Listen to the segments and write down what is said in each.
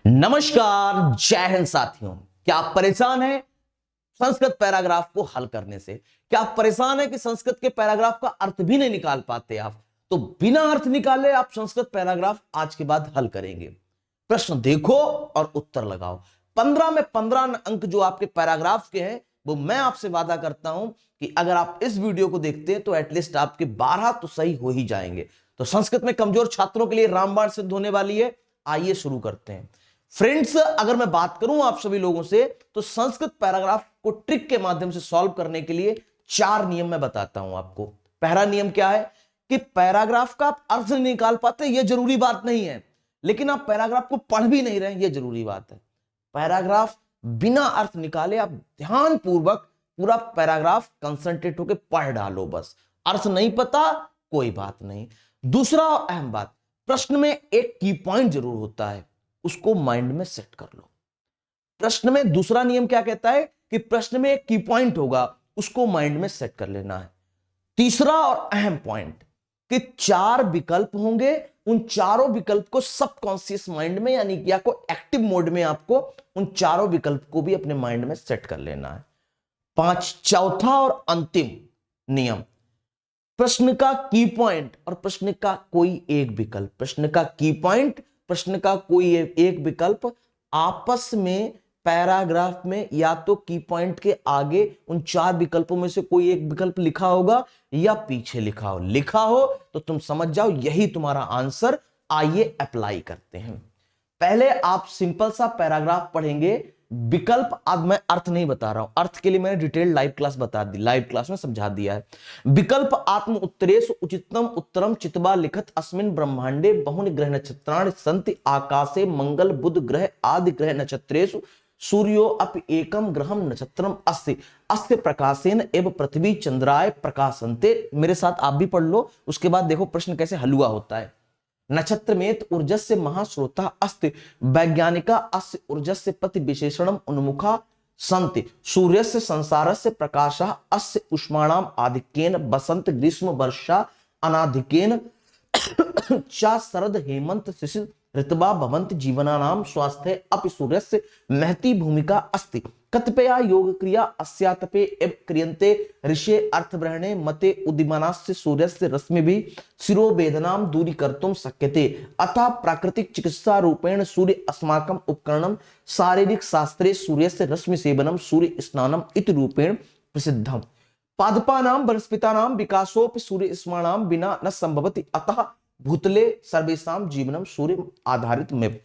नमस्कार, जय हिंद साथियों। क्या आप परेशान हैं संस्कृत पैराग्राफ को हल करने से? क्या आप परेशान हैं कि संस्कृत के पैराग्राफ का अर्थ भी नहीं निकाल पाते आप? तो बिना अर्थ निकाले आप संस्कृत पैराग्राफ आज के बाद हल करेंगे। प्रश्न देखो और उत्तर लगाओ। 15 में 15 अंक जो आपके पैराग्राफ के हैं वो मैं आपसे वादा करता हूं कि अगर आप इस वीडियो को देखते हैं तो एटलीस्ट आपके 12 तो सही हो ही जाएंगे। तो संस्कृत में कमजोर छात्रों के लिए रामबाण सिद्ध होने वाली है। आइए शुरू करते हैं। फ्रेंड्स, अगर मैं बात करूं आप सभी लोगों से तो संस्कृत पैराग्राफ को ट्रिक के माध्यम से सॉल्व करने के लिए 4 नियम मैं बताता हूं आपको। पहला नियम क्या है कि पैराग्राफ का आप अर्थ नहीं निकाल पाते, यह जरूरी बात नहीं है, लेकिन आप पैराग्राफ को पढ़ भी नहीं रहे, यह जरूरी बात है। पैराग्राफ बिना अर्थ निकाले आप ध्यान पूर्वक पूरा पैराग्राफ कंसंट्रेट होकर पढ़ डालो। बस अर्थ नहीं पता कोई बात नहीं। दूसरा अहम बात, प्रश्न में एक की पॉइंट जरूर होता है, उसको माइंड में सेट कर लो। प्रश्न में दूसरा नियम क्या कहता है कि प्रश्न में एक की पॉइंट होगा, उसको माइंड में सेट कर लेना है। तीसरा और अहम पॉइंट कि 4 विकल्प होंगे, उन चारों विकल्प को सबकॉन्शियस माइंड में यानी कि आपको एक्टिव मोड में आपको उन चारों विकल्प को भी अपने माइंड में सेट कर लेना है। चौथा और अंतिम नियम, प्रश्न का की पॉइंट और प्रश्न का कोई एक विकल्प, प्रश्न का की पॉइंट प्रश्न का कोई एक विकल्प आपस में पैराग्राफ में या तो की पॉइंट के आगे उन 4 विकल्पों में से कोई एक विकल्प लिखा होगा या पीछे लिखा हो तो तुम समझ जाओ यही तुम्हारा आंसर। आइए अप्लाई करते हैं। पहले आप सिंपल सा पैराग्राफ पढ़ेंगे। विकल्प आज मैं अर्थ नहीं बता रहा हूं, अर्थ के लिए मैंने डिटेल लाइव क्लास बता दी, लाइव क्लास में समझा दिया है। विकल्प आत्म उत्तरेषु उचितम उत्तरम चित्वा लिखत अस्मिन् ब्रह्मांडे बहुनि ग्रह नक्षत्राणि सन्ति आकाशे मंगल बुध ग्रह आदि ग्रह नक्षत्रेषु सूर्यो अपि एकम ग्रहम नक्षत्रम अस्ति अस्य प्रकाशेन एवं पृथ्वी चंद्राय प्रकाशन्ते। मेरे साथ आप भी पढ़ लो, उसके बाद देखो प्रश्न कैसे हलुआ होता है। नक्षत्रमेत ऊर्जस्य महाश्रोता अस्ति वैज्ञानिका अस्य ऊर्जस्य प्रति विशेषणम उन्मुखा सन्ति सूर्यस्य संसारस्य प्रकाशः अस्य उष्माणाम आधिक्येन बसंत ग्रीष्म वर्षा अनाधिक्येन च शरद हेमंत शिशिर ऋतवा भवन्ति जीवनानाम स्वास्थ्ये अपि सूर्यस्य महती भूमिका अस्ति कतिपया योग क्रिया अस्यातपे एव क्रियन्ते ऋषे अर्थग्रहणे मते उदीयमानस्य सूर्यस्य रश्मिभिः शिरोवेदनां दूरीकर्तुं शक्यते अतः प्राकृतिक चिकित्सा रूपेण सूर्य अस्माकं उपकरणं शारीरिक शास्त्रे सूर्यस्य रश्मि सेवनं सूर्य स्नानम् इति रूपेण प्रसिद्धम् पादपानां वनस्पतीनां विकासोपि सूर्य स्मरणां बिना न संभवति अतः भूतले सर्वेषां जीवनम सूर्य आधारित में।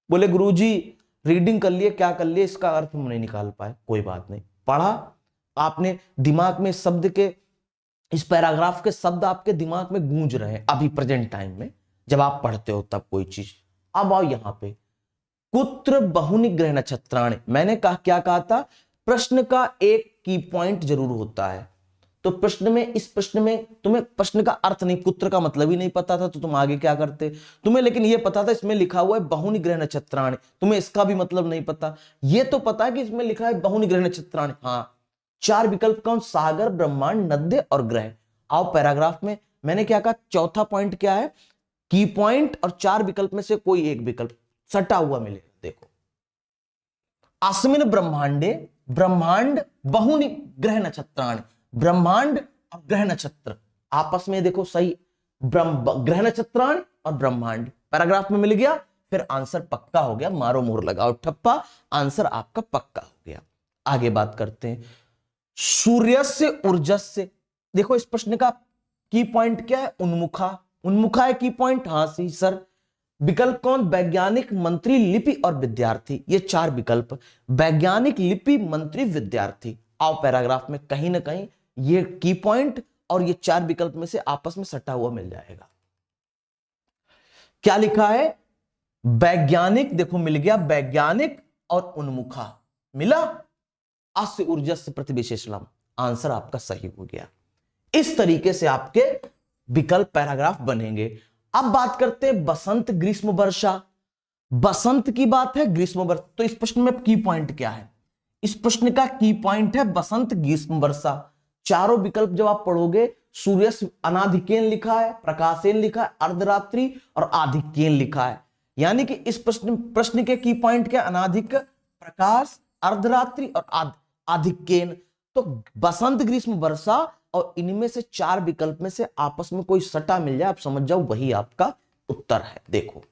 बोले गुरुजी रीडिंग कर लिए, क्या कर लिए, इसका अर्थ हम नहीं निकाल पाए, कोई बात नहीं। पढ़ा आपने, दिमाग में शब्द के, इस पैराग्राफ के शब्द आपके दिमाग में गूंज रहे हैं अभी प्रेजेंट टाइम में जब आप पढ़ते हो तब कोई चीज। अब आओ यहां पे, कुत्र बहुनि ग्रह नक्षत्राणि, मैंने क्या कहा था, प्रश्न का एक की पॉइंट जरूर होता है। तो प्रश्न में, इस प्रश्न में तुम्हें प्रश्न का अर्थ नहीं, कुत्र का मतलब ही नहीं पता था तो तुम आगे क्या करते। तुम्हें लेकिन यह पता था इसमें लिखा हुआ है बहुनि ग्रह नक्षत्राणि, तुम्हें इसका भी मतलब नहीं पता। यह तो पता है कि इसमें लिखा है बहुनि ग्रह नक्षत्राणि। हाँ, 4 विकल्प कौन, सागर ब्रह्मांड नद्य और ग्रह। आओ पैराग्राफ में मैंने क्या कहा, चौथा पॉइंट क्या है, की पॉइंट और 4 विकल्प में से कोई एक विकल्प सटा हुआ मिलेगा। देखो, अस्मिन ब्रह्मांडे, ब्रह्मांड बहुनि ग्रह नक्षत्राणि, ब्रह्मांड और ग्रह नक्षत्र आपस में देखो सही, ग्रह नक्षत्राण और ब्रह्मांड पैराग्राफ में मिल गया, फिर आंसर पक्का हो गया। मारो मोहर लगाओ ठप्पा, आंसर आपका पक्का हो गया। आगे बात करते हैं, सूर्य से ऊर्जा से, देखो इस प्रश्न का की पॉइंट क्या है, उन्मुखा, उन्मुखा है की पॉइंट। हाँ सी सर। विकल्प कौन, वैज्ञानिक मंत्री लिपि और विद्यार्थी, ये 4 विकल्प, वैज्ञानिक लिपि मंत्री विद्यार्थी। आओ पैराग्राफ में कहीं ना कहीं ये की पॉइंट और ये 4 विकल्प में से आपस में सटा हुआ मिल जाएगा। क्या लिखा है, वैज्ञानिक, देखो मिल गया, वैज्ञानिक और उन्मुखा मिला, अस्य ऊर्जा से प्रति विशेषणम, आंसर आपका सही हो गया। इस तरीके से आपके विकल्प पैराग्राफ बनेंगे। अब बात करते हैं बसंत ग्रीष्म वर्षा। बसंत की बात है, ग्रीष्म वर्षा, तो इस प्रश्न में की पॉइंट क्या है, इस प्रश्न का की पॉइंट है बसंत ग्रीष्म वर्षा। चारों विकल्प जब आप पढ़ोगे, सूर्य अनाधिक्येन लिखा है, प्रकाशेन लिखा है, अर्धरात्रि और आधिक्येन लिखा है। यानी कि इस प्रश्न के की पॉइंट क्या, अनाधिक, प्रकाश, अर्धरात्रि और आधिक्येन। तो बसंत, ग्रीष्म, वर्षा और इनमें से 4 विकल्प में से आपस में कोई सटा मिल जाए, आप समझ जाओ वही आपका उत्तर है। देखो,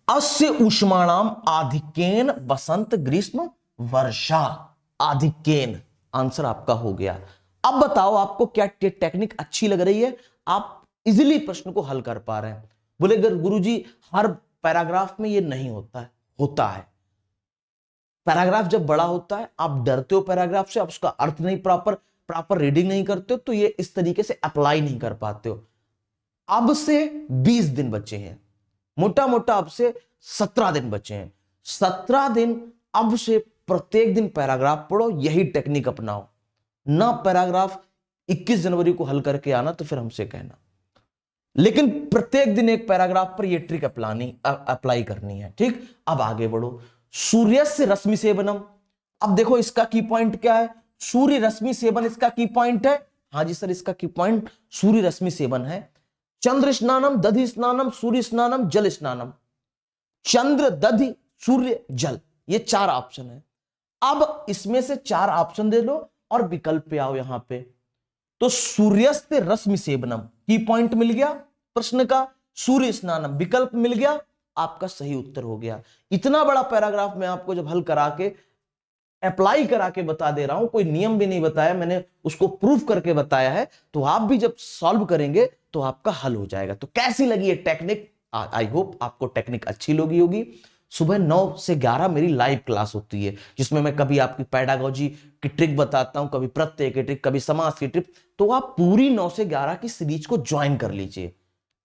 अस्य ऊष्माणाम आधिक्येन बसंत, ग्रीष्म, वर्षा, आधिक्येन, आंसर आपका हो गया। अब बताओ आपको क्या टेक्निक अच्छी लग रही है, आप इजीली प्रश्न को हल कर पा रहे हैं। बोले गुरुजी हर पैराग्राफ में ये नहीं होता है। होता है, पैराग्राफ जब बड़ा होता है आप डरते हो पैराग्राफ से, आप उसका अर्थ नहीं प्रॉपर रीडिंग नहीं करते हो, तो ये इस तरीके से अप्लाई नहीं कर पाते हो। अब से 20 दिन बचे हैं, मोटा मोटा अब से 17 दिन बचे हैं। 17 दिन अब से प्रत्येक दिन पैराग्राफ पढ़ो, यही टेक्निक अपनाओ ना। पैराग्राफ 21 जनवरी को हल करके आना तो फिर हमसे कहना, लेकिन प्रत्येक दिन एक पैराग्राफ पर यह ट्रिक अप्लाई करनी है। ठीक, अब आगे बढ़ो। सूर्यस्य रश्मि सेवनम, अब देखो इसका की पॉइंट क्या है, सूर्य रश्मि सेवन इसका की पॉइंट है। हाँ जी सर, इसका की पॉइंट सूर्य रश्मि सेवन है। चंद्र स्नानम, दधि स्नानम, सूर्य स्नानम, जल स्नानम। चंद्र, दधि, सूर्य, जल, ये 4 ऑप्शन है। अब इसमें से 4 ऑप्शन दे दो और विकल्प पे आओ यहां पे। तो सूर्यस्त रश्मि सेवनम की पॉइंट मिल गया प्रश्न का, सूर्य स्नानम विकल्प मिल गया, आपका सही उत्तर हो गया। इतना बड़ा पैराग्राफ मैं आपको जब हल करा के अप्लाई करा के बता दे रहा हूं, कोई नियम भी नहीं बताया, मैंने उसको प्रूफ करके बताया है, तो आप भी जब सॉल्व करेंगे तो आपका हल हो जाएगा। तो कैसी लगी ये टेक्निक? आई होप आपको टेक्निक अच्छी लगी होगी। सुबह 9 से 11 मेरी लाइव क्लास होती है, जिसमें मैं कभी आपकी पेडागोजी की ट्रिक बताता हूं, कभी प्रत्यय की ट्रिक, कभी समास की ट्रिक। तो आप पूरी 9 से 11 की सीरीज को ज्वाइन कर लीजिए,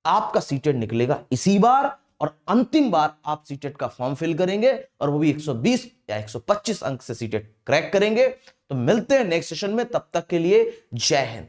आपका सीटेट निकलेगा इसी बार, और अंतिम बार आप सीटेट का फॉर्म फिल करेंगे और वो भी 120 या 125 अंक से सीटेट क्रैक करेंगे। तो मिलते हैं नेक्स्ट सेशन में, तब तक के लिए जय हिंद।